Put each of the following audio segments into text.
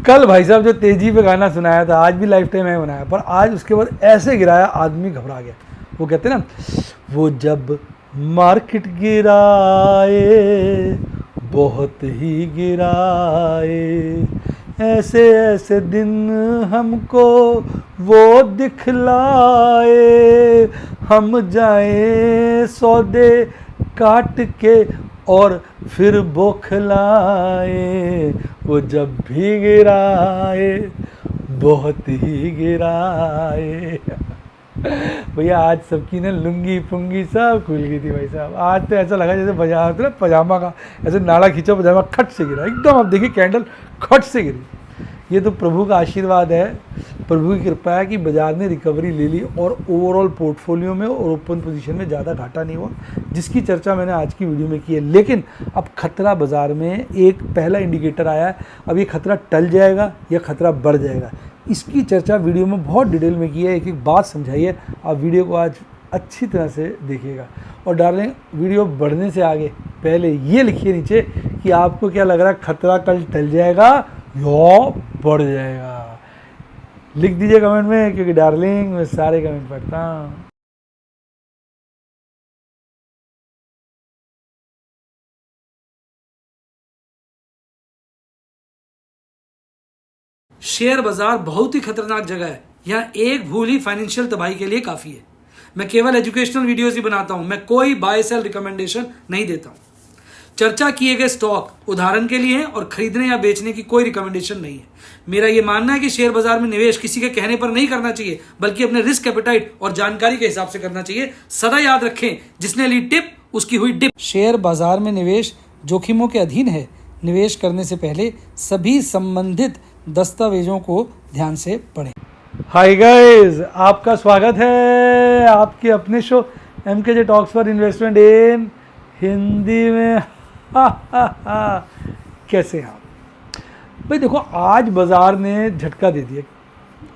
कल भाई साहब जो तेजी पे गाना सुनाया था, आज भी लाइफ टाइम है बनाया, पर आज उसके बाद ऐसे गिराया आदमी घबरा गया। वो कहते हैं ना, वो जब मार्केट गिराए बहुत ही गिराए, ऐसे ऐसे दिन हमको वो दिखलाए, हम जाए सौदे काट के और फिर बौखलाए, वो जब भी गिराए बहुत ही गिराए। भैया आज सबकी ना लुंगी पुंगी सब खुल गई थी भाई साहब। आज तो ऐसा लगा जैसे पजामा का ऐसे नाड़ा खींचो, पजामा खट से गिरा एकदम। आप देखिए कैंडल खट से गिरी। ये तो प्रभु का आशीर्वाद है, प्रभु की कृपा है कि बाजार ने रिकवरी ले ली और ओवरऑल पोर्टफोलियो में और ओपन पोजीशन में ज़्यादा घाटा नहीं हुआ, जिसकी चर्चा मैंने आज की वीडियो में की है। लेकिन अब खतरा बाजार में एक पहला इंडिकेटर आया है। अब ये खतरा टल जाएगा या खतरा बढ़ जाएगा, इसकी चर्चा वीडियो में बहुत डिटेल में की है। एक एक बात समझाइए। आप वीडियो को आज अच्छी तरह से देखिएगा। और डार्लिंग, वीडियो बढ़ने से आगे पहले ये लिखिए नीचे कि आपको क्या लग रहा है, खतरा कल टल जाएगा या बढ़ जाएगा। लिख दीजिए कमेंट में, क्योंकि डार्लिंग मैं सारे कमेंट पढ़ता हूँ। शेयर बाजार बहुत ही खतरनाक जगह है। यहाँ एक भूल ही फाइनेंशियल तबाही के लिए काफी है। मैं केवल एजुकेशनल वीडियोस ही बनाता हूं, मैं कोई बाय सेल रिकमेंडेशन नहीं देता हूं। चर्चा किए गए स्टॉक उदाहरण के लिए हैं और खरीदने या बेचने की कोई रिकमेंडेशन नहीं है। मेरा यह मानना है कि शेयर बाजार में निवेश किसी के कहने पर नहीं करना चाहिए, बल्कि अपने रिस्क एपेटाइट और जानकारी के हिसाब से करना चाहिए। सदा याद रखें, जिसने ली टिप उसकी हुई डिप। शेयर बाजार में निवेश जोखिमों के अधीन है। निवेश करने से पहले सभी संबंधित दस्तावेजों को ध्यान से पढ़ें। हाय गाइस, आपका स्वागत है आपके अपने show MKJ talks for investment इन हिंदी में। कैसे हैं आप भाई? देखो, आज बाजार ने झटका दे दिया।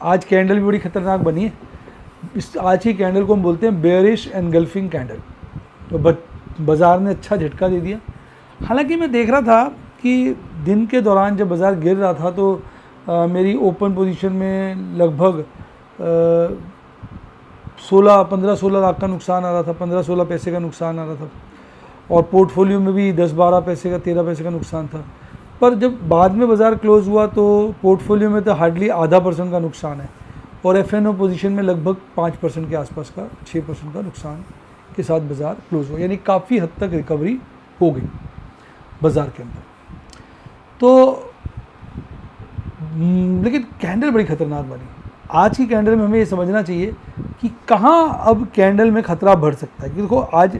आज कैंडल भी बड़ी खतरनाक बनी है। इस आज की कैंडल को हम बोलते हैं बेयरिश एनगल्फिंग कैंडल। तो बाजार ने अच्छा झटका दे दिया। हालांकि मैं देख रहा था कि दिन के दौरान जब बाजार गिर रहा था तो मेरी ओपन पोजीशन में लगभग 15-16 लाख का नुकसान आ रहा था, 15-16 पैसे का नुकसान आ रहा था। और पोर्टफोलियो में भी 10-12 पैसे का, 13 पैसे का नुकसान था। पर जब बाद में बाज़ार क्लोज़ हुआ तो पोर्टफोलियो में तो हार्डली 0.5% का नुकसान है और FNO पोजीशन में लगभग 5% के आसपास का, 6% का नुकसान के साथ बाज़ार क्लोज़ हुआ। यानी काफ़ी हद तक रिकवरी हो गई बाज़ार के अंदर। तो लेकिन कैंडल बड़ी खतरनाक बनी। आज की कैंडल में हमें ये समझना चाहिए कि कहाँ अब कैंडल में खतरा बढ़ सकता है। क्योंकि देखो, आज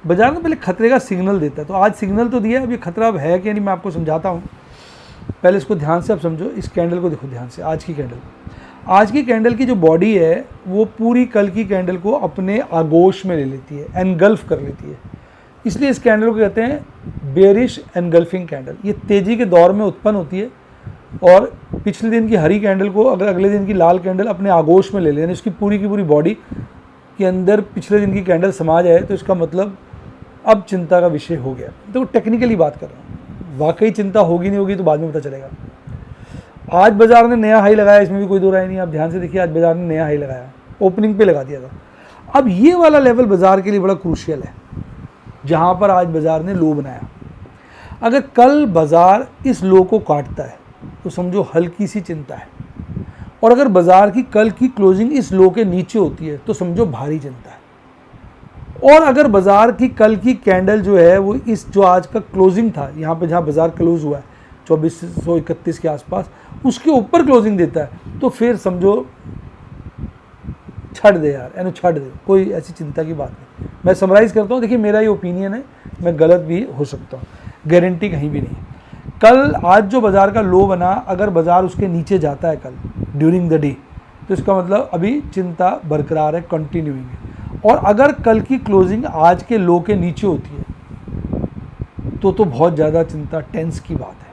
बाजार में पहले खतरे का सिग्नल देता है। तो आज सिग्नल तो दिया है, अब ये खतरा अब है कि नहीं मैं आपको समझाता हूँ। पहले इसको ध्यान से आप समझो। इस कैंडल को देखो ध्यान से। आज की कैंडल की जो बॉडी है वो पूरी कल की कैंडल को अपने आगोश में ले लेती है, एनगल्फ कर लेती है। इसलिए इस कैंडल को कहते हैं बेयरिश एनगल्फिंग कैंडल। ये तेज़ी के दौर में उत्पन्न होती है और पिछले दिन की हरी कैंडल को अगर अगले दिन की लाल कैंडल अपने आगोश में ले लें, इसकी पूरी की पूरी बॉडी के अंदर पिछले दिन की कैंडल समा जाए, तो इसका मतलब अब चिंता का विषय हो गया। तो टेक्निकली बात कर रहा हूँ, वाकई चिंता होगी नहीं होगी तो बाद में पता चलेगा। आज बाजार ने नया हाई लगाया, इसमें भी कोई दो राय नहीं। आप ध्यान से देखिए, आज बाजार ने नया हाई लगाया, ओपनिंग पे लगा दिया था। अब ये वाला लेवल बाजार के लिए बड़ा क्रूशियल है, जहाँ पर आज बाजार ने लो बनाया। अगर कल बाजार इस लो को काटता है तो समझो हल्की सी चिंता है, और अगर बाजार की कल की क्लोजिंग इस लो के नीचे होती है तो समझो भारी चिंता है। और अगर बाजार की कल की कैंडल जो है वो इस जो आज का क्लोजिंग था, यहाँ पे जहाँ बाजार क्लोज हुआ है 2431 के आसपास, उसके ऊपर क्लोजिंग देता है तो फिर समझो छड़ दे यार, यानी छड़ दे, कोई ऐसी चिंता की बात नहीं। मैं समराइज़ करता हूँ। देखिए, मेरा ये ओपिनियन है, मैं गलत भी हो सकता हूँ, गारंटी कहीं भी नहीं। कल आज जो बाज़ार का लो बना, अगर बाज़ार उसके नीचे जाता है कल ड्यूरिंग द डे, तो इसका मतलब अभी चिंता बरकरार है, कंटिन्यूइंग है। और अगर कल की क्लोजिंग आज के लो के नीचे होती है तो बहुत ज़्यादा चिंता, टेंस की बात है।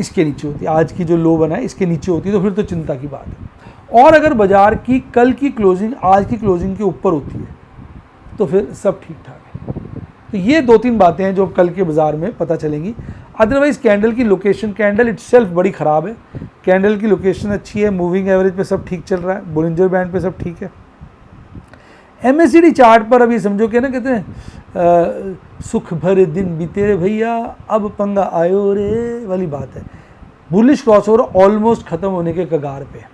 इसके नीचे होती है, आज की जो लो बना है इसके नीचे होती है तो फिर तो चिंता की बात है। और अगर बाज़ार की कल की क्लोजिंग आज की क्लोजिंग के ऊपर होती है तो फिर सब ठीक ठाक है। तो ये 2-3 बातें हैं जो कल के बाज़ार में पता चलेंगी। अदरवाइज़ कैंडल की लोकेशन, कैंडल इटसेल्फ बड़ी ख़राब है, कैंडल की लोकेशन अच्छी है, मूविंग एवरेज पे सब ठीक चल रहा है, बोलिंजर बैंड पे सब ठीक है। MACD चार्ट पर अभी समझो कि ना कहते हैं सुख भरे दिन बीते रे भैया अब पंगा आयो रे वाली बात है। बुलिश क्रॉसओवर ऑलमोस्ट ख़त्म होने के कगार पे,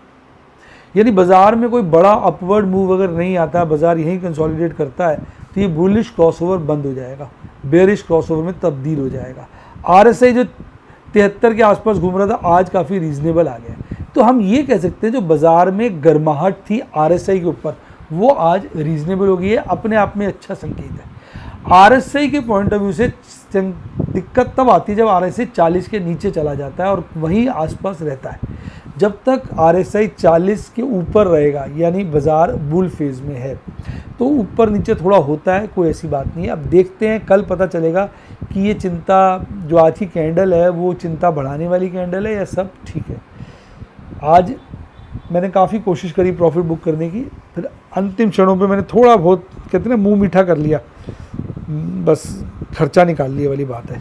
यानी बाज़ार में कोई बड़ा अपवर्ड मूव अगर नहीं आता, बाज़ार यहीं कंसोलिडेट करता है तो ये बुलिश क्रॉसओवर बंद हो जाएगा, बेरिश क्रॉसओवर में तब्दील हो जाएगा। RSI जो 73 के आसपास घूम रहा था आज काफ़ी रीजनेबल आ गया, तो हम ये कह सकते हैं जो बाज़ार में गर्माहट थी RSI के ऊपर वो आज रीजनेबल हो गई है, अपने आप में अच्छा संकेत है। RSI के पॉइंट ऑफ व्यू से दिक्कत तब आती है जब RSI 40 के नीचे चला जाता है और वहीं आसपास रहता है। जब तक RSI 40 के ऊपर रहेगा यानी बाज़ार बुल फेज़ में है, तो ऊपर नीचे थोड़ा होता है, कोई ऐसी बात नहीं है। अब देखते हैं, कल पता चलेगा कि ये चिंता जो आज की कैंडल है वो चिंता बढ़ाने वाली कैंडल है या सब ठीक है। आज मैंने काफ़ी कोशिश करी प्रॉफिट बुक करने की, फिर अंतिम क्षणों पे मैंने थोड़ा बहुत कहते हैं मुंह मीठा कर लिया, बस खर्चा निकाल लिया वाली बात है,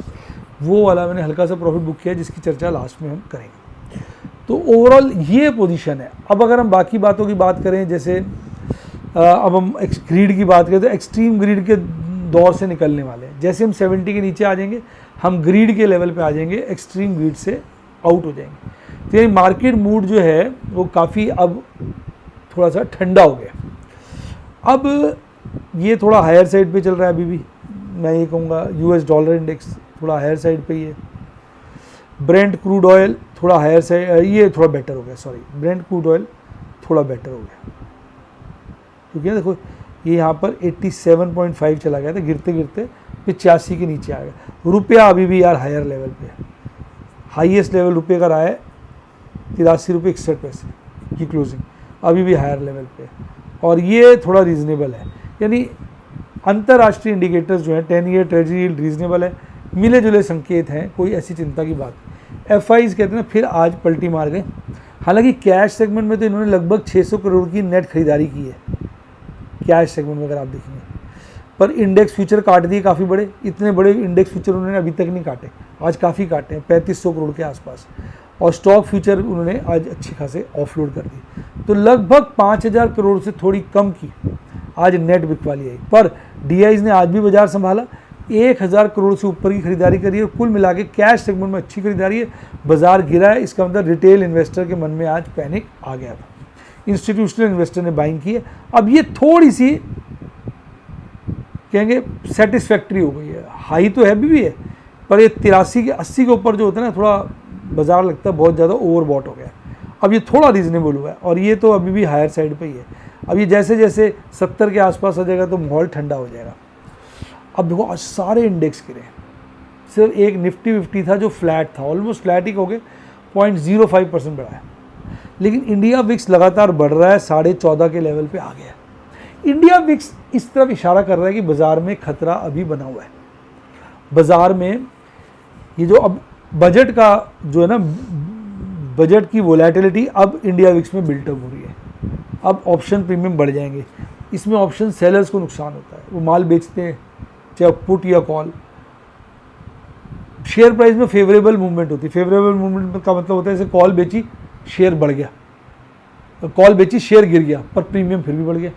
वो वाला मैंने हल्का सा प्रॉफिट बुक किया जिसकी चर्चा लास्ट में हम करेंगे। तो ओवरऑल ये पोजीशन है। अब अगर हम बाकी बातों की बात करें, जैसे अब हम ग्रीड की बात करें तो एक्सट्रीम ग्रीड के दौर से निकलने वाले हैं। जैसे हम 70 के नीचे आ जाएंगे हम ग्रीड के लेवल पे आ जाएंगे, एक्सट्रीम ग्रीड से आउट हो जाएंगे। तो ये मार्केट मूड जो है वो काफ़ी अब थोड़ा सा ठंडा हो गया। अब ये थोड़ा हायर साइड पे चल रहा है अभी भी, मैं ये कहूँगा US डॉलर इंडेक्स थोड़ा हायर साइड पे ही है। ब्रेंट क्रूड ऑयल थोड़ा हायर साइड, ये थोड़ा बेटर हो गया, सॉरी ब्रेंट क्रूड ऑयल थोड़ा बेटर हो गया, क्योंकि देखो ये यहाँ पर 87.5 चला गया था, गिरते गिरते 85 के नीचे आ गया। रुपया अभी भी यार हायर लेवल पे है, हाईएस्ट लेवल रुपये का रहा है 83 रुपये 61 पैसे की क्लोजिंग, अभी भी हायर लेवल पे, और ये थोड़ा रीजनेबल है। यानी अंतर्राष्ट्रीय इंडिकेटर्स जो हैं 10 ईयर ट्रेजरी यील्ड रीजनेबल है, मिले जुले संकेत हैं, कोई ऐसी चिंता की बात नहीं। FIs कहते हैं फिर आज पलटी मार गए, हालांकि कैश सेगमेंट में तो इन्होंने लगभग 600 करोड़ की नेट खरीदारी की है कैश सेगमेंट में अगर आप देखेंगे, पर इंडेक्स फ्यूचर काट दिए काफ़ी बड़े, इतने बड़े इंडेक्स फ्यूचर उन्होंने अभी तक नहीं काटे, आज काफ़ी काटे हैं 3500 करोड़ के आसपास, और स्टॉक फ्यूचर उन्होंने आज अच्छे खासे ऑफलोड कर दिए, तो लगभग 5000 करोड़ से थोड़ी कम की आज नेट बिकवाली आई। पर DIs ने आज भी बाजार संभाला, 1000 करोड़ से ऊपर की खरीदारी करी है, और कुल मिला के कैश सेगमेंट में अच्छी खरीदारी है। बाजार गिरा है, इसका मतलब रिटेल इन्वेस्टर के मन में आज पैनिक आ गया था, इंस्टीट्यूशनल इन्वेस्टर ने बाइंग की है। अब ये थोड़ी सी कहेंगे सेटिस्फैक्ट्री हो गई है, हाई तो है भी है, पर ये 83 के 80 के ऊपर जो होता है ना, थोड़ा बाजार लगता है बहुत ज़्यादा ओवरबॉट हो गया। अब ये थोड़ा रीजनेबल हुआ है, और ये तो अभी भी हायर साइड पे ही है। अब ये जैसे जैसे 70 के आसपास आ जाएगा तो माहौल ठंडा हो जाएगा। अब देखो आज सारे इंडेक्स गिरे, सिर्फ एक निफ्टी 50 था जो फ्लैट था, ऑलमोस्ट फ्लैट ही हो गए, 0.05% बढ़ा है, लेकिन इंडिया विक्स लगातार बढ़ रहा है, 14.5 के लेवल पे आ गया है। इंडिया विक्स इस तरफ इशारा कर रहा है कि बाजार में खतरा अभी बना हुआ है। बाजार में ये जो अब बजट का जो है ना, बजट की वोलेटिलिटी अब इंडिया विक्स में बिल्टअप हो रही है। अब ऑप्शन प्रीमियम बढ़ जाएंगे, इसमें ऑप्शन सेलर्स को नुकसान होता है, वो माल बेचते हैं चाहे पुट या कॉल। शेयर प्राइस में फेवरेबल मूवमेंट होती है, फेवरेबल मूवमेंट का मतलब होता है जैसे कॉल बेची शेयर बढ़ गया, कॉल बेची शेयर गिर गया पर प्रीमियम फिर भी बढ़ गया,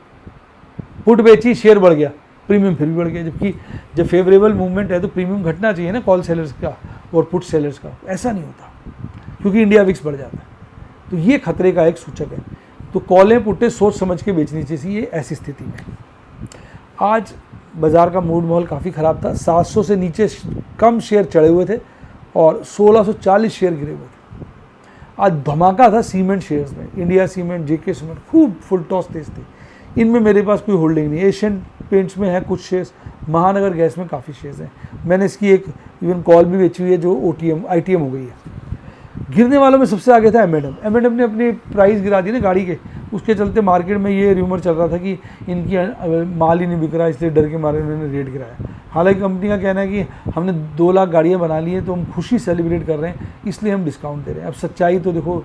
पुट बेची शेयर बढ़ गया प्रीमियम फिर भी बढ़ गया। जबकि जब फेवरेबल मूवमेंट है तो प्रीमियम घटना चाहिए ना कॉल सेलर्स का और पुट सेलर्स का, ऐसा नहीं होता क्योंकि इंडिया विक्स बढ़ जाता है। तो ये खतरे का एक सूचक है, तो कॉलें पुट्टे सोच समझ के बेचनी चाहिए ये ऐसी स्थिति में। आज बाज़ार का मूड माहौल काफ़ी ख़राब था, 700 से नीचे कम शेयर चढ़े हुए थे और 1640 शेयर गिरे हुए थे। आज धमाका था सीमेंट शेयर्स में, इंडिया सीमेंट, JK सीमेंट खूब फुल टॉस तेज थी, इनमें मेरे पास कोई होल्डिंग नहीं। एशियन पेंट्स में है कुछ शेयर्स, महानगर गैस में काफ़ी शेयर्स हैं, मैंने इसकी एक इवन कॉल भी बेची हुई है जो ITM हो गई है। गिरने वालों में सबसे आगे था M&M ने अपनी प्राइस गिरा दी ना गाड़ी के, उसके चलते मार्केट में ये र्यूमर चल रहा था कि इनकी माल ही नहीं बिक रहा, इसलिए डर के मारे उन्होंने रेट गिराया। हालांकि कंपनी का कहना है कि हमने 2 लाख गाड़ियाँ बना ली हैं तो हम खुशी सेलिब्रेट कर रहे हैं, इसलिए हम डिस्काउंट दे रहे हैं। अब सच्चाई तो देखो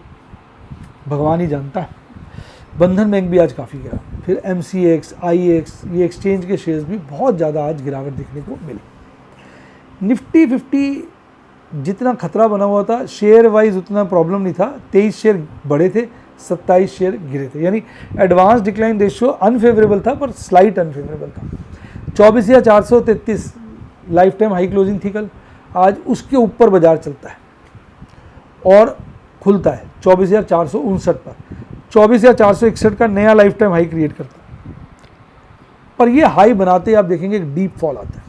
भगवान ही जानता है। बंधन बैंक भी आज काफ़ी गिरा, फिर MCX, IEX, ये एक्सचेंज के शेयर्स भी बहुत ज़्यादा आज गिरावट देखने को मिली। निफ्टी 50 जितना खतरा बना हुआ था शेयर वाइज उतना प्रॉब्लम नहीं था, 23 शेयर बढ़े थे, 27 शेयर गिरे थे, यानी एडवांस डिक्लाइन रेशियो अनफेवरेबल था पर स्लाइट अनफेवरेबल था। 24,433 लाइफ टाइम हाई क्लोजिंग थी कल, आज उसके ऊपर बाजार चलता है और खुलता है 24,459 पर, 24,461 का नया लाइफ टाइम हाई क्रिएट करता है। पर ये हाई बनाते आप देखेंगे एक डीप फॉल आता है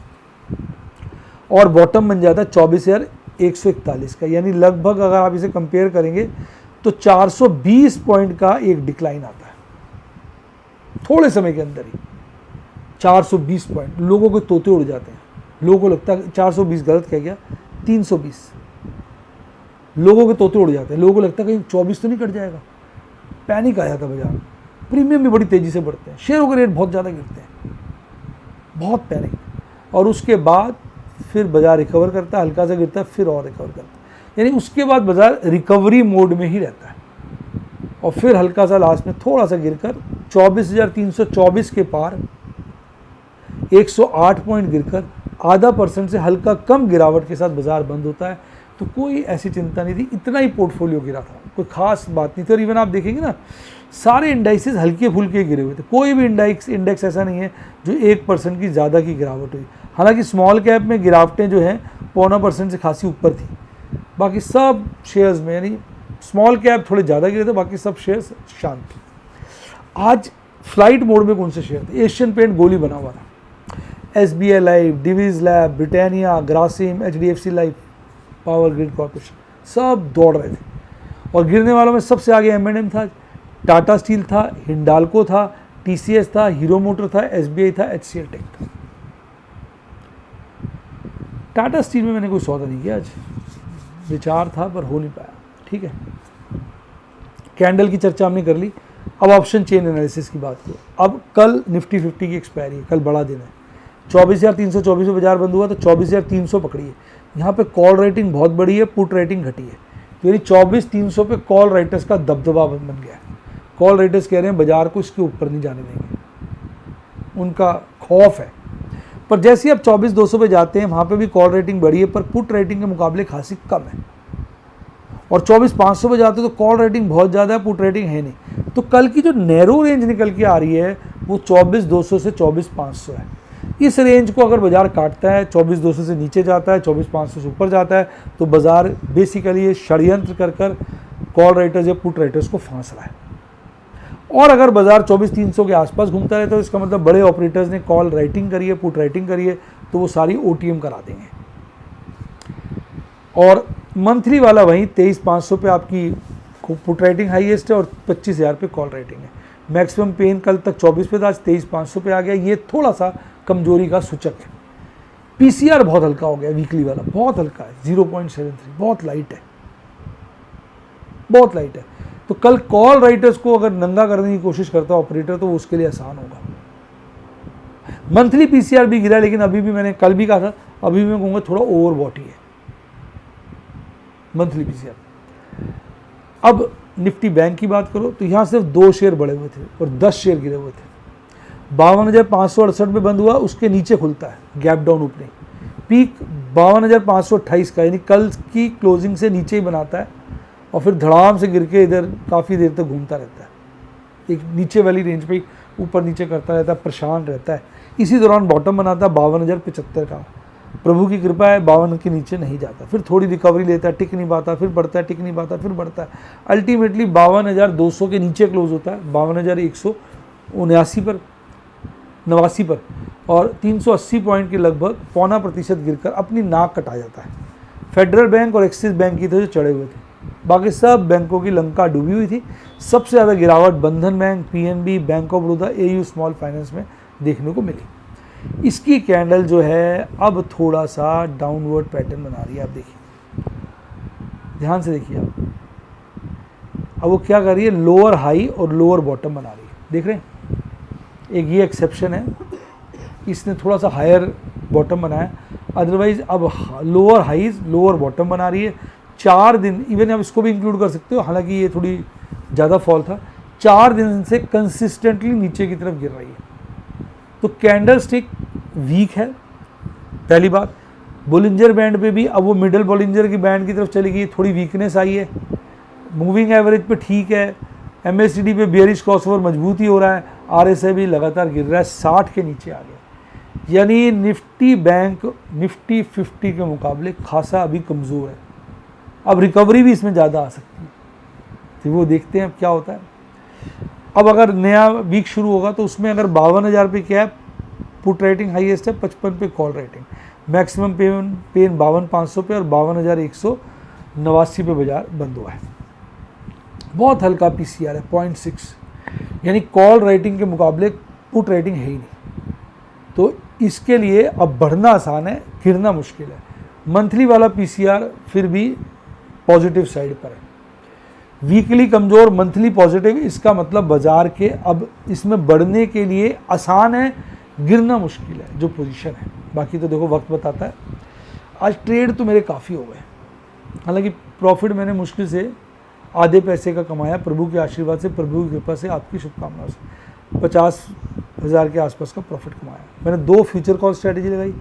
और बॉटम बन जाता है 24,141 का, यानी लगभग अगर आप इसे कंपेयर करेंगे तो 420 पॉइंट का एक डिक्लाइन आता है थोड़े समय के अंदर ही। 420 पॉइंट, लोगों के तोते उड़ जाते हैं, लोगों को लगता है 420 गलत कह गया, 320, लोगों के तोते उड़ जाते हैं, लोगों को लगता है कहीं 24 तो नहीं कट जाएगा, पैनिक आ जाता है बाजार। प्रीमियम भी बड़ी तेज़ी से बढ़ते हैं, शेयरों के रेट बहुत ज़्यादा गिरते हैं, बहुत पैनिक, और उसके बाद फिर बाजार रिकवर करता है, हल्का सा गिरता है, फिर और रिकवर करता है, यानी उसके बाद बाजार रिकवरी मोड में ही रहता है और फिर हल्का सा लास्ट में थोड़ा सा गिरकर 24,324 के पार 108 पॉइंट गिरकर आधा % से हल्का कम गिरावट के साथ बाजार बंद होता है। तो कोई ऐसी चिंता नहीं थी, इतना ही पोर्टफोलियो गिरा था, कोई खास बात नहीं थी। और इवन आप देखेंगे ना, सारे इंडाइसेस हल्के फुल्के गिरे हुए थे, कोई भी इंडेक्स ऐसा नहीं है जो 1% की ज़्यादा की गिरावट हुई। हालांकि स्मॉल कैप में गिरावटें जो हैं 0.25% से खासी ऊपर थी, बाकी सब शेयर्स में, यानी स्मॉल कैप थोड़े ज़्यादा गिरे थे, बाकी सब शेयर्स शांत थे। आज फ्लाइट मोड में कौन से शेयर थे? एशियन पेंट गोली बना हुआ था, SBI life, Divi's lab, Britannia, Grasim, HDFC life, power grid corporation, सब दौड़ रहे थे। और गिरने वालों में सबसे आगे M&M था, टाटा स्टील था, हिंडाल्को था, TCS था, हीरो मोटर था, SBI था, HCL टेक था। टाटा स्टील में मैंने कोई सौदा नहीं किया आज, विचार था पर हो नहीं पाया, ठीक है। कैंडल की चर्चा हमने कर ली, अब ऑप्शन चेन एनालिसिस की बात करो। अब कल निफ्टी 50 की एक्सपायरी है, कल बड़ा दिन है, 24,324 में बाजार बंद हुआ तो 24,300 पकड़ी है। यहाँ पे कॉल रेटिंग बहुत बड़ी है, पुट रेटिंग घटी है, तो यानी 24,300 पे कॉल राइटर्स का दबदबा बन गया है। कॉल राइटर्स कह रहे हैं बाजार को इसके ऊपर नहीं जाने देंगे, उनका खौफ है। पर जैसे ही अब 24,200 पे जाते हैं, वहाँ पे भी कॉल रेटिंग बढ़ी है, पर पुट रेटिंग के मुकाबले खासी कम है। और 24,500 पे जाते हैं तो कॉल रेटिंग बहुत ज़्यादा है, पुट रेटिंग है नहीं। तो कल की जो नैरो रेंज निकल के आ रही है वो 24,200 से 24,500 है। इस रेंज को अगर बाजार काटता है, 24,200 से नीचे जाता है, 24,500 से ऊपर जाता है, तो बाजार बेसिकली ये षड्यंत्र कर कर कॉल राइटर्स या पुट राइटर्स को फांस रहा है। और अगर बाजार 24,300 के आसपास घूमता रहता है तो इसका मतलब बड़े ऑपरेटर्स ने कॉल राइटिंग करी है, पुट राइटिंग करी है, तो वो सारी OTM करा देंगे। और मंथली वाला वहीं 23,500 पे आपकी पुट राइटिंग हाईएस्ट है और 25,000 पे कॉल राइटिंग है। मैक्सिमम पेन कल तक 24 पे था, आज 23,500 पे आ गया, ये थोड़ा सा कमजोरी का सूचक है। PCR बहुत हल्का हो गया, वीकली वाला बहुत हल्का है, 0.73, बहुत लाइट है, बहुत लाइट है। तो कल कॉल राइटर्स को अगर नंगा करने की कोशिश करता है ऑपरेटर तो वो उसके लिए आसान होगा। मंथली PCR भी गिरा, लेकिन अभी भी मैंने कल भी कहा था, अभी भी मैं कहूँगा थोड़ा ओवरबॉट ही है मंथली PCR। अब निफ्टी बैंक की बात करो तो यहाँ सिर्फ 2 शेयर बढ़े हुए थे और 10 शेयर गिरे हुए थे। 52,568 पे बंद हुआ, उसके नीचे खुलता है, गैप डाउन ओपनिंग, पीक 52,528 का, यानी कल की क्लोजिंग से नीचे ही बनाता है और फिर धड़ाम से गिर के इधर काफ़ी देर तक घूमता रहता है, एक नीचे वाली रेंज पे ऊपर नीचे करता रहता है, परेशान रहता है। इसी दौरान बॉटम बनाता है 52,075 का, प्रभु की कृपा है 52 के नीचे नहीं जाता, फिर थोड़ी रिकवरी लेता है, टिक नहीं पाता, फिर बढ़ता है, टिक नहीं पाता, फिर बढ़ता है, अल्टीमेटली 52,200 के नीचे क्लोज होता है, 52,179 पर, 89 पर, और 380 पॉइंट के लगभग 0.25% गिरकर अपनी नाक कटा जाता है। फेडरल बैंक और एक्सिस बैंक की थे जो चढ़े हुए थे, बाकी सब बैंकों की लंका डूबी हुई थी। सबसे ज़्यादा गिरावट बंधन bank, PNB, bank of Baroda, AU small finance में देखने को मिली। इसकी कैंडल जो है अब थोड़ा सा डाउनवर्ड पैटर्न बना रही है, आप देखिए, ध्यान से देखिए आप। अब वो क्या कर रही है, लोअर हाई और लोअर बॉटम बना रही है, देख रहे हैं। एक ये एक्सेप्शन है, इसने थोड़ा सा हायर बॉटम बनाया, अदरवाइज अब लोअर हाईज लोअर बॉटम बना रही है। 4 दिन, इवन आप इसको भी इंक्लूड कर सकते हो, हालांकि ये थोड़ी ज़्यादा फॉल था, 4 दिन से कंसिस्टेंटली नीचे की तरफ गिर रही है। तो कैंडल स्टिक वीक है, पहली बात। बोलिंजर बैंड पे भी अब वो मिडल बोलिंजर की बैंड की तरफ चली गई, थोड़ी वीकनेस आई है। मूविंग एवरेज पे ठीक है, MACD पे बेयरिश क्रॉसओवर मजबूत ही हो रहा है, RSI भी लगातार गिर रहा है, 60 के नीचे आ गया। यानी निफ्टी बैंक निफ्टी 50 के मुकाबले खासा अभी कमज़ोर है। अब रिकवरी भी इसमें ज़्यादा आ सकती है, तो वो देखते हैं अब क्या होता है। अब अगर नया वीक शुरू होगा तो उसमें अगर 52,000 पे क्या है पुट रेटिंग हाईएस्ट है, 55 पे कॉल रेटिंग, मैक्सिमम पेन 52,500 पे और 52,189 पे बाजार बंद हुआ है। बहुत हल्का PCR है 0.6, यानी कॉल रेटिंग के मुकाबले पुट रेटिंग है ही नहीं। तो इसके लिए अब बढ़ना आसान है, गिरना मुश्किल है। मंथली वाला PCR फिर भी पॉजिटिव साइड पर है, वीकली कमज़ोर, मंथली पॉजिटिव। इसका मतलब बाजार के अब इसमें बढ़ने के लिए आसान है, गिरना मुश्किल है जो पोजीशन है। बाकी तो देखो वक्त बताता है। आज ट्रेड तो मेरे काफ़ी हो गए, हालांकि प्रॉफिट मैंने मुश्किल से आधे पैसे का कमाया, प्रभु के आशीर्वाद से, प्रभु की कृपा से, आपकी शुभकामनाओं से 50,000 के आसपास का प्रॉफिट कमाया। मैंने 2 फ्यूचर कॉल स्ट्रैटेजी लगाई,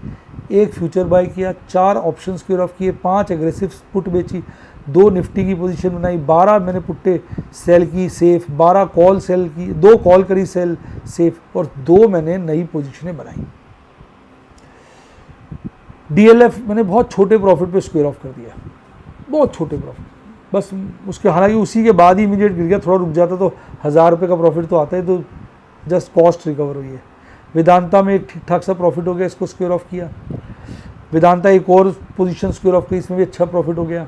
1 फ्यूचर बाय किया, 4 ऑप्शन स्क्वेयर ऑफ किए, 5 एग्रेसिव पुट बेची, 2 निफ्टी की पोजीशन बनाई, 12 मैंने पुट्टे सेल की सेफ, 12 कॉल सेल की, 2 कॉल करी सेल सेफ, और 2 मैंने नई पोजीशनें बनाई। DLF मैंने बहुत छोटे प्रॉफिट पे स्क्वेयर ऑफ कर दिया, बहुत छोटे प्रॉफिट बस उसके, हालांकि उसी के बाद ही इमीडिएट गिर गया, थोड़ा रुक जाता तो 1,000 रुपये का प्रॉफिट तो आता है, तो जस्ट कॉस्ट रिकवर हुई है। वेदांता में एक ठीक ठाक सा प्रॉफिट हो गया, इसको स्क्वेयर ऑफ किया। वेदांता एक और पोजीशन स्क्वेयर ऑफ की, इसमें भी अच्छा प्रॉफिट हो गया।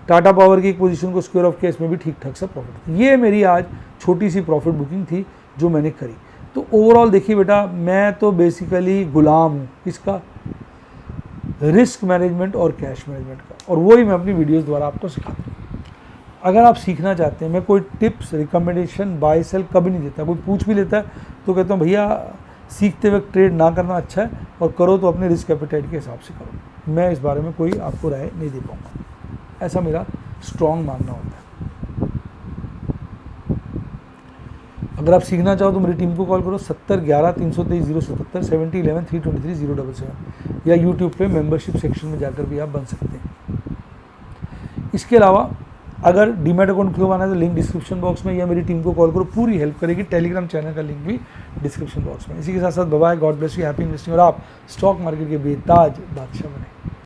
टाटा पावर की एक पोजीशन को स्क्वेयर ऑफ किया, इसमें भी ठीक ठाक सा प्रॉफिट। ये मेरी आज छोटी सी प्रॉफिट बुकिंग थी जो मैंने करी। तो ओवरऑल देखिए बेटा, मैं तो बेसिकली गुलाम हूँ किसका, रिस्क मैनेजमेंट और कैश मैनेजमेंट का, और वही मैं अपनी वीडियोस द्वारा आपको सिखाता हूँ। अगर आप सीखना चाहते हैं, मैं कोई टिप्स रिकमेंडेशन बाय सेल कभी नहीं देता। कोई पूछ भी लेता है तो कहता हूँ भैया सीखते वक्त ट्रेड ना करना अच्छा है, और करो तो अपने रिस्क एपेटाइट के हिसाब से करो। मैं इस बारे में कोई आपको राय नहीं दे पाऊँगा, ऐसा मेरा स्ट्रॉन्ग मानना होता है। अगर आप सीखना चाहो तो मेरी टीम को कॉल करो 7011-323-077, 7011-323-077, या यूट्यूब पे मेंबरशिप सेक्शन में जाकर भी आप बन सकते हैं। इसके अलावा अगर डीमैट अकाउंट खुलवाना है तो लिंक डिस्क्रिप्शन बॉक्स में, या मेरी टीम को कॉल करो, पूरी हेल्प करेगी। टेलीग्राम चैनल का लिंक भी डिस्क्रिप्शन बॉक्स में। इसी के साथ साथ bye, God bless you, happy investing, और आप स्टॉक मार्केट के बेताज बादशाह बने।